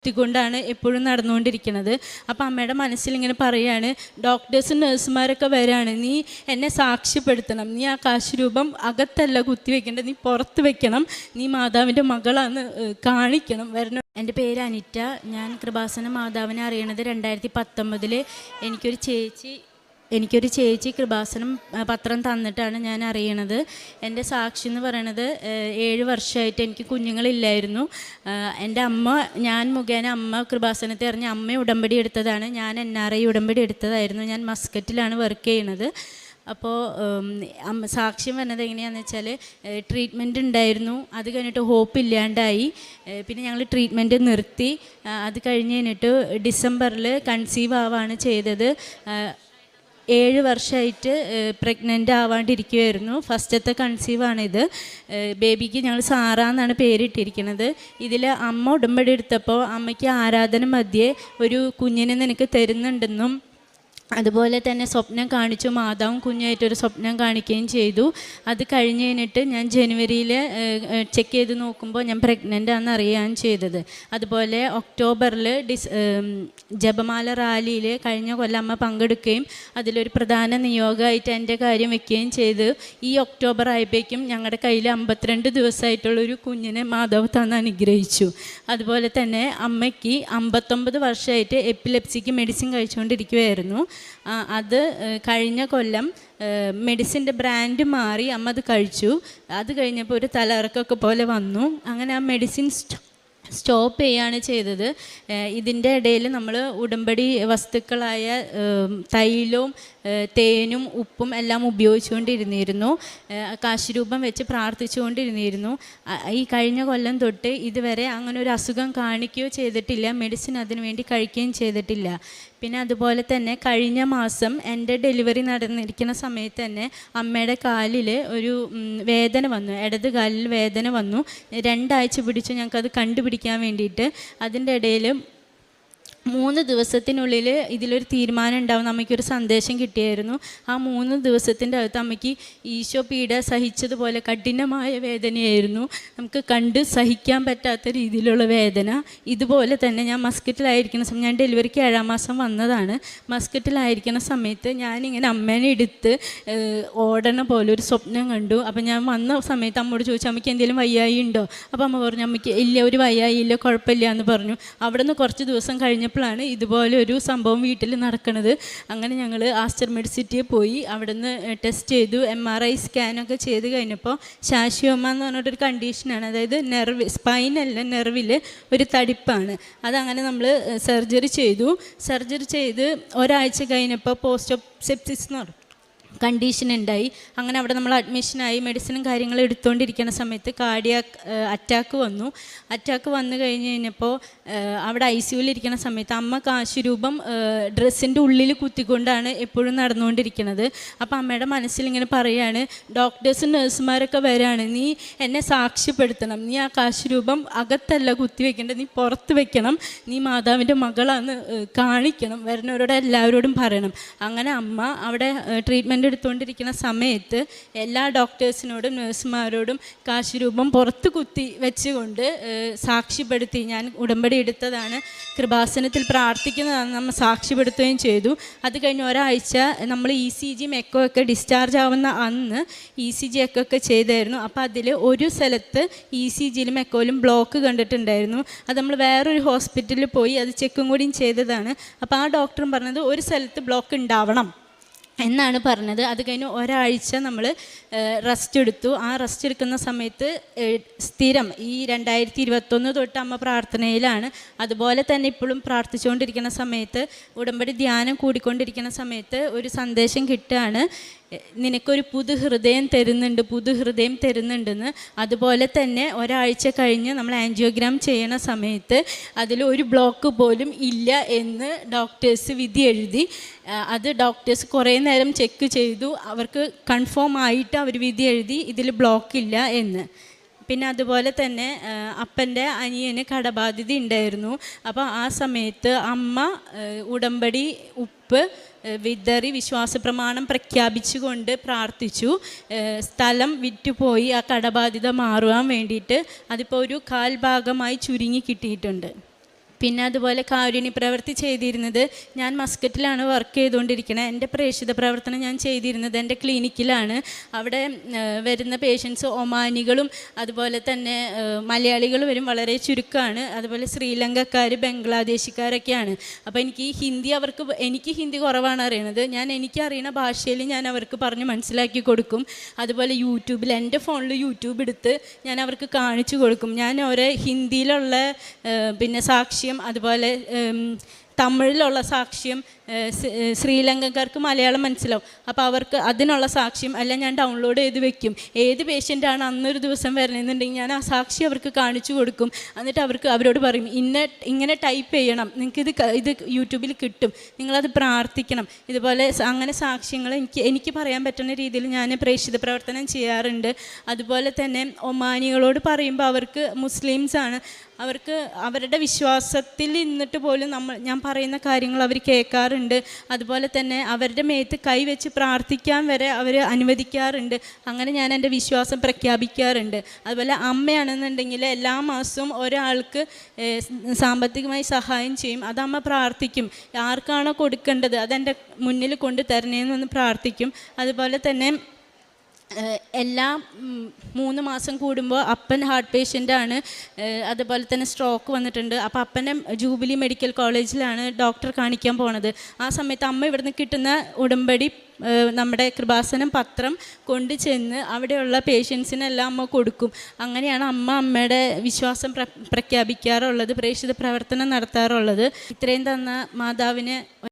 കുത്തിക്കൊണ്ടാണ് എപ്പോഴും നടന്നുകൊണ്ടിരിക്കുന്നത്. അപ്പോൾ അമ്മയുടെ മനസ്സിലിങ്ങനെ പറയുകയാണ്, ഡോക്ടേഴ്സും നഴ്സുമാരൊക്കെ വരികയാണ്, നീ എന്നെ സാക്ഷ്യപ്പെടുത്തണം, നീ ആ കാശുരൂപം അകത്തല്ല കുത്തിവെക്കേണ്ടത്, നീ പുറത്ത് വെക്കണം, നീ മാതാവിൻ്റെ മകളാന്ന് കാണിക്കണം, വരണം. എൻ്റെ പേര് അനിറ്റ. ഞാൻ കൃപാസന മാതാവിനെ അറിയണത് 2019 എനിക്കൊരു ചേച്ചി കൃപാസനം പത്രം തന്നിട്ടാണ് ഞാൻ അറിയണത്. എൻ്റെ സാക്ഷി എന്ന് പറയണത് 7 വർഷമായിട്ട് എനിക്ക് കുഞ്ഞുങ്ങളില്ലായിരുന്നു. എൻ്റെ അമ്മ, ഞാൻ മുഖേന അമ്മ കൃപാസനത്തെ അറിഞ്ഞ് അമ്മ ഉടമ്പടി എടുത്തതാണ്. ഞാൻ NRI ഉടമ്പടി എടുത്തതായിരുന്നു. ഞാൻ മസ്കറ്റിലാണ് വർക്ക് ചെയ്യണത്. അപ്പോൾ സാക്ഷ്യം വന്നത് എങ്ങനെയാണെന്ന് വെച്ചാൽ, ട്രീറ്റ്മെൻറ്റ് ഉണ്ടായിരുന്നു, അത് കഴിഞ്ഞിട്ട് ഹോപ്പ് ഇല്ലാണ്ടായി, പിന്നെ ഞങ്ങൾ ട്രീറ്റ്മെൻറ്റ് നിർത്തി. അത് കഴിഞ്ഞിട്ട് ഡിസംബറിൽ കൺസീവ് ആവാണ് ചെയ്തത്. 7 വർഷമായിട്ട് പ്രഗ്നൻ്റ് ആവാണ്ടിരിക്കുമായിരുന്നു. ഫസ്റ്റത്തെ കൺസീവാണിത്. ബേബിക്ക് ഞങ്ങൾ സാറാന്നാണ് പേരിട്ടിരിക്കുന്നത്. ഇതിൽ അമ്മ ഉടമ്പടി എടുത്തപ്പോൾ അമ്മയ്ക്ക് ആരാധന മധ്യേ ഒരു കുഞ്ഞിനെ നിനക്ക് തരുന്നുണ്ടെന്നും അതുപോലെ തന്നെ സ്വപ്നം കാണിച്ചു, മാതാവും കുഞ്ഞായിട്ടൊരു സ്വപ്നം കാണിക്കുകയും ചെയ്തു. അത് കഴിഞ്ഞിട്ട് ഞാൻ ജനുവരിയിൽ ചെക്ക് ചെയ്ത് നോക്കുമ്പോൾ ഞാൻ പ്രഗ്നൻ്റ് ആണെന്ന് അറിയുകയും ചെയ്തത്. അതുപോലെ ഒക്ടോബറിൽ ജപമാല റാലിയിൽ കഴിഞ്ഞ കൊല്ലം അമ്മ പങ്കെടുക്കുകയും അതിലൊരു പ്രധാന നിയോഗമായിട്ട് എൻ്റെ കാര്യം വെക്കുകയും ചെയ്ത്. ഈ ഒക്ടോബർ ആയപ്പോഴേക്കും ഞങ്ങളുടെ കയ്യിൽ 52 ദിവസമായിട്ടുള്ളൊരു കുഞ്ഞിനെ മാതാവ് തന്ന് അനുഗ്രഹിച്ചു. അതുപോലെ തന്നെ അമ്മയ്ക്ക് 59 വർഷമായിട്ട് എപ്പിലെപ്സിക്ക് മെഡിസിൻ കഴിച്ചുകൊണ്ടിരിക്കുകയായിരുന്നു. അത് കഴിഞ്ഞ കൊല്ലം മെഡിസിൻ്റെ ബ്രാൻഡ് മാറി അമ്മ അത് കഴിച്ചു. അത് കഴിഞ്ഞപ്പോൾ ഒരു തലകറക്കമൊക്കെ പോലെ വന്നു. അങ്ങനെ ആ മെഡിസിൻ സ്റ്റോപ്പ് ചെയ്യുകയാണ് ചെയ്തത്. ഇതിൻ്റെ ഇടയിൽ നമ്മൾ ഉടമ്പടി വസ്തുക്കളായ തൈലവും തേനും ഉപ്പും എല്ലാം ഉപയോഗിച്ചുകൊണ്ടിരുന്നിരുന്നു. കാശുരൂപം വെച്ച് പ്രാർത്ഥിച്ചുകൊണ്ടിരുന്നിരുന്നു. ഈ കഴിഞ്ഞ കൊല്ലം തൊട്ട് ഇതുവരെ അങ്ങനെ ഒരു അസുഖം കാണിക്കുകയോ ചെയ്തിട്ടില്ല, മെഡിസിൻ അതിനു വേണ്ടി കഴിക്കുകയും ചെയ്തിട്ടില്ല. പിന്നെ അതുപോലെ തന്നെ കഴിഞ്ഞ മാസം എൻ്റെ ഡെലിവറി നടന്നിരിക്കുന്ന സമയത്ത് തന്നെ അമ്മയുടെ കാലിൽ ഒരു വേദന വന്നു, ഇടത് കാലിൽ വേദന വന്നു. 2 ആഴ്ച പിടിച്ചു ഞങ്ങൾക്കത് കണ്ടുപിടിക്കാൻ വേണ്ടിയിട്ട്. അതിൻ്റെ ഇടയിൽ 3 ദിവസത്തിനുള്ളിൽ ഇതിലൊരു തീരുമാനം ഉണ്ടാവും. അമ്മയ്ക്കൊരു സന്ദേശം കിട്ടിയായിരുന്നു. ആ 3 ദിവസത്തിൻ്റെ അകത്ത് അമ്മയ്ക്ക് ഈശോ പീഡ സഹിച്ചതുപോലെ കഠിനമായ വേദനയായിരുന്നു. നമുക്ക് കണ്ട് സഹിക്കാൻ പറ്റാത്ത രീതിയിലുള്ള വേദന. ഇതുപോലെ തന്നെ ഞാൻ മസ്കറ്റിലായിരിക്കുന്ന സമയം, ഞാൻ ഡെലിവറിക്ക് 7-ാം മാസം വന്നതാണ്. മസ്കറ്റിലായിരിക്കുന്ന സമയത്ത് ഞാനിങ്ങനെ അമ്മേനെ എടുത്ത് ഓടണ പോലെ ഒരു സ്വപ്നം കണ്ടു. അപ്പം ഞാൻ വന്ന സമയത്ത് അമ്മയോട് ചോദിച്ചു, അമ്മയ്ക്ക് എന്തെങ്കിലും വയ്യായി ഉണ്ടോ? അപ്പോൾ അമ്മ പറഞ്ഞു, അമ്മയ്ക്ക് ഇല്ല, ഒരു വയ്യായി ഇല്ല, കുഴപ്പമില്ല എന്ന് പറഞ്ഞു. അവിടെ നിന്ന് കുറച്ച് ദിവസം കഴിഞ്ഞപ്പോൾ ാണ് ഇതുപോലെ ഒരു സംഭവം വീട്ടിൽ നടക്കുന്നത്. അങ്ങനെ ഞങ്ങൾ ആസ്റ്റർ മെഡിസിറ്റിയിൽ പോയി അവിടെ നിന്ന് ടെസ്റ്റ് ചെയ്തു. MRI സ്കാനൊക്കെ ചെയ്ത് കഴിഞ്ഞപ്പോൾ ശാശ്വതമ എന്ന് പറഞ്ഞിട്ടൊരു കണ്ടീഷനാണ്. അതായത് സ്പൈനല്ല, നെർവിൽ ഒരു തടിപ്പാണ്. അതങ്ങനെ നമ്മൾ സർജറി ചെയ്ത് ഒരാഴ്ച കഴിഞ്ഞപ്പോൾ പോസ്റ്റ് സെപ്സിസ് എന്ന് പറയും കണ്ടീഷൻ ഉണ്ടായി. അങ്ങനെ അവിടെ നമ്മൾ അഡ്മിഷനായി മെഡിസിനും കാര്യങ്ങളും എടുത്തുകൊണ്ടിരിക്കുന്ന സമയത്ത് അറ്റാക്ക് വന്നു കഴിഞ്ഞപ്പോൾ അവിടെ ICUവിലിരിക്കുന്ന സമയത്ത് അമ്മ കാശുരൂപം ഡ്രസ്സിൻ്റെ ഉള്ളിൽ കുത്തിക്കൊണ്ടാണ് എപ്പോഴും നടന്നുകൊണ്ടിരിക്കുന്നത്. അപ്പോൾ അമ്മയുടെ മനസ്സിലിങ്ങനെ പറയുകയാണ്, ഡോക്ടേഴ്സും നഴ്സുമാരൊക്കെ വരികയാണ്, നീ എന്നെ സാക്ഷ്യപ്പെടുത്തണം, നീ ആ കാശുരൂപം അകത്തല്ല കുത്തിവെക്കേണ്ടത്, നീ പുറത്ത് വെക്കണം, നീ മാതാവിൻ്റെ മകളാന്ന് കാണിക്കണം, വരുന്നവരോട് എല്ലാവരോടും പറയണം. അങ്ങനെ അമ്മ അവിടെ ട്രീറ്റ്മെൻറ്റ് എടുത്തുകൊണ്ടിരിക്കുന്ന സമയത്ത് എല്ലാ ഡോക്ടേഴ്സിനോടും നഴ്സുമാരോടും കാശുരൂപം പുറത്ത് കുത്തി വെച്ചുകൊണ്ട് സാക്ഷ്യപ്പെടുത്തി, ഞാൻ ഉടമ്പടി എടുത്തതാണ്, കൃപാസനത്തിൽ പ്രാർത്ഥിക്കുന്നതാണ് നമ്മൾ സാക്ഷ്യപ്പെടുത്തുകയും ചെയ്തു. അത് കഴിഞ്ഞ് ഒരാഴ്ച നമ്മൾ ECG എക്കോ ഒക്കെ ഡിസ്ചാർജ് ആവുന്ന അന്ന് ECG എക്കോ ഒക്കെ ചെയ്തായിരുന്നു. അപ്പോൾ അതിൽ ഒരു സ്ഥലത്ത് ECGയിലും എക്കോയിലും ബ്ലോക്ക് കണ്ടിട്ടുണ്ടായിരുന്നു. അത് നമ്മൾ വേറൊരു ഹോസ്പിറ്റലിൽ പോയി അത് ചെക്കും കൂടിയും ചെയ്തതാണ്. അപ്പോൾ ആ ഡോക്ടറും പറഞ്ഞത് ഒരു സ്ഥലത്ത് ബ്ലോക്ക് ഉണ്ടാവണം എന്നാണ് പറഞ്ഞത്. അത് കഴിഞ്ഞ് ഒരാഴ്ച നമ്മൾ റെസ്റ്റ് എടുത്തു. ആ റെസ്റ്റ് എടുക്കുന്ന സമയത്ത് സ്ഥിരം ഈ 2021 തൊട്ട് അമ്മ പ്രാർത്ഥനയിലാണ്. അതുപോലെ തന്നെ ഇപ്പോഴും പ്രാർത്ഥിച്ചുകൊണ്ടിരിക്കുന്ന സമയത്ത് ഉടമ്പടി ധ്യാനം കൂടിക്കൊണ്ടിരിക്കുന്ന സമയത്ത് ഒരു സന്ദേശം കിട്ടുകയാണ്, നിനക്കൊരു പുതുഹൃദയം തരുന്നുണ്ടെന്ന്. അതുപോലെ തന്നെ ഒരാഴ്ച കഴിഞ്ഞ് നമ്മൾ ആൻജിയോഗ്രാം ചെയ്യണ സമയത്ത് അതിലൊരു ബ്ലോക്ക് പോലും ഇല്ല എന്ന് ഡോക്ടേഴ്സ് വിധി എഴുതി. അത് ഡോക്ടേഴ്സ് കുറേ നേരം ചെക്ക് ചെയ്തു, അവർക്ക് കൺഫേം ആയിട്ട് അവർ വിധി എഴുതി ഇതിൽ ബ്ലോക്കില്ല എന്ന്. പിന്നെ അതുപോലെ തന്നെ അപ്പൻ്റെ അനിയന് കടബാധ്യത ഉണ്ടായിരുന്നു. അപ്പോൾ ആ സമയത്ത് അമ്മ ഉടമ്പടി ഉപ്പ് വിതറി വിശ്വാസപ്രമാണം പ്രഖ്യാപിച്ചുകൊണ്ട് പ്രാർത്ഥിച്ചു. സ്ഥലം വിറ്റുപോയി ആ കടബാധ്യത മാറുവാൻ വേണ്ടിയിട്ട്. അതിപ്പോൾ ഒരു 1/4 ഭാഗമായി ചുരുങ്ങി കിട്ടിയിട്ടുണ്ട്. പിന്നെ അതുപോലെ കാരുണ്യ പ്രവൃത്തി ചെയ്തിരുന്നത്, ഞാൻ മസ്കറ്റിലാണ് വർക്ക് ചെയ്തുകൊണ്ടിരിക്കുന്നത്. എൻ്റെ പ്രേക്ഷിത പ്രവർത്തനം ഞാൻ ചെയ്തിരുന്നത് എൻ്റെ ക്ലിനിക്കിലാണ്. അവിടെ വരുന്ന പേഷ്യൻസ് ഒമാനികളും അതുപോലെ തന്നെ മലയാളികൾ വരും, വളരെ ചുരുക്കമാണ്. അതുപോലെ ശ്രീലങ്കക്കാർ, ബംഗ്ലാദേശിക്കാരൊക്കെയാണ്. അപ്പോൾ എനിക്ക് ഹിന്ദി കുറവാണ് അറിയണത്. എനിക്കറിയുന്ന ഭാഷയിൽ ഞാൻ അവർക്ക് പറഞ്ഞ് മനസ്സിലാക്കി കൊടുക്കും. അതുപോലെ യൂട്യൂബിൽ, എൻ്റെ ഫോണിൽ യൂട്യൂബ് എടുത്ത് ഞാൻ അവർക്ക് കാണിച്ചു കൊടുക്കും. ഞാൻ ഓരോ ഹിന്ദിയിലുള്ള പിന്നെ സാക്ഷ്യം, അതുപോലെ തമിഴിലുള്ള സാക്ഷ്യം, ശ്രീലങ്കക്കാർക്ക് മലയാളം മനസ്സിലാവും. അപ്പോൾ അവർക്ക് അതിനുള്ള സാക്ഷ്യം എല്ലാം ഞാൻ ഡൗൺലോഡ് ചെയ്ത് വെക്കും. ഏത് പേഷ്യൻ്റാണ് അന്നൊരു ദിവസം വരണമെന്നുണ്ടെങ്കിൽ ഞാൻ ആ സാക്ഷി അവർക്ക് കാണിച്ചു കൊടുക്കും. എന്നിട്ട് അവരോട് പറയും, ഇങ്ങനെ ടൈപ്പ് ചെയ്യണം, നിങ്ങൾക്ക് ഇത് യൂട്യൂബിൽ കിട്ടും, നിങ്ങളത് പ്രാർത്ഥിക്കണം. ഇതുപോലെ അങ്ങനെ സാക്ഷ്യങ്ങൾ എനിക്ക് പറയാൻ പറ്റുന്ന രീതിയിൽ ഞാൻ പ്രേക്ഷിത പ്രവർത്തനം ചെയ്യാറുണ്ട്. അതുപോലെ തന്നെ ഒമാനികളോട് പറയുമ്പോൾ അവർക്ക് മുസ്ലിംസാണ്, അവർക്ക് അവരുടെ വിശ്വാസത്തിൽ നിന്നിട്ട് പോലും ഞാൻ പറയുന്ന കാര്യങ്ങൾ അവർ കേൾക്കാറുണ്ട്. അതുപോലെ തന്നെ അവരുടെ മേത്ത് കൈവച്ച് പ്രാർത്ഥിക്കാൻ വരെ അവർ അനുവദിക്കാറുണ്ട്. അങ്ങനെ ഞാൻ എൻ്റെ വിശ്വാസം പ്രഖ്യാപിക്കാറുണ്ട്. അതുപോലെ അമ്മയാണെന്നുണ്ടെങ്കിൽ എല്ലാ മാസവും ഒരാൾക്ക് സാമ്പത്തികമായി സഹായം ചെയ്യും. അത് അമ്മ പ്രാർത്ഥിക്കും, ആർക്കാണോ കൊടുക്കേണ്ടത് അതെൻ്റെ മുന്നിൽ കൊണ്ട് തരണേന്നൊന്ന് പ്രാർത്ഥിക്കും. അതുപോലെ തന്നെ എല്ലാ 3 മാസം കൂടുമ്പോൾ അപ്പൻ ഹാർട്ട് പേഷ്യൻ്റാണ്, അതുപോലെ തന്നെ സ്ട്രോക്ക് വന്നിട്ടുണ്ട്. അപ്പോൾ അപ്പനെ ജൂബിലി മെഡിക്കൽ കോളേജിലാണ് ഡോക്ടർ കാണിക്കാൻ പോണത്. ആ സമയത്ത് അമ്മ ഇവിടുന്ന് കിട്ടുന്ന ഉടമ്പടി നമ്മുടെ കൃപാസനം പത്രം കൊണ്ടു ചെന്ന് അവിടെയുള്ള പേഷ്യൻസിനെല്ലാം അമ്മ കൊടുക്കും. അങ്ങനെയാണ് അമ്മയുടെ വിശ്വാസം പ്രഖ്യാപിക്കാറുള്ളത്, പ്രേക്ഷിത പ്രവർത്തനം നടത്താറുള്ളത്. ഇത്രയും തന്ന മാതാവിന്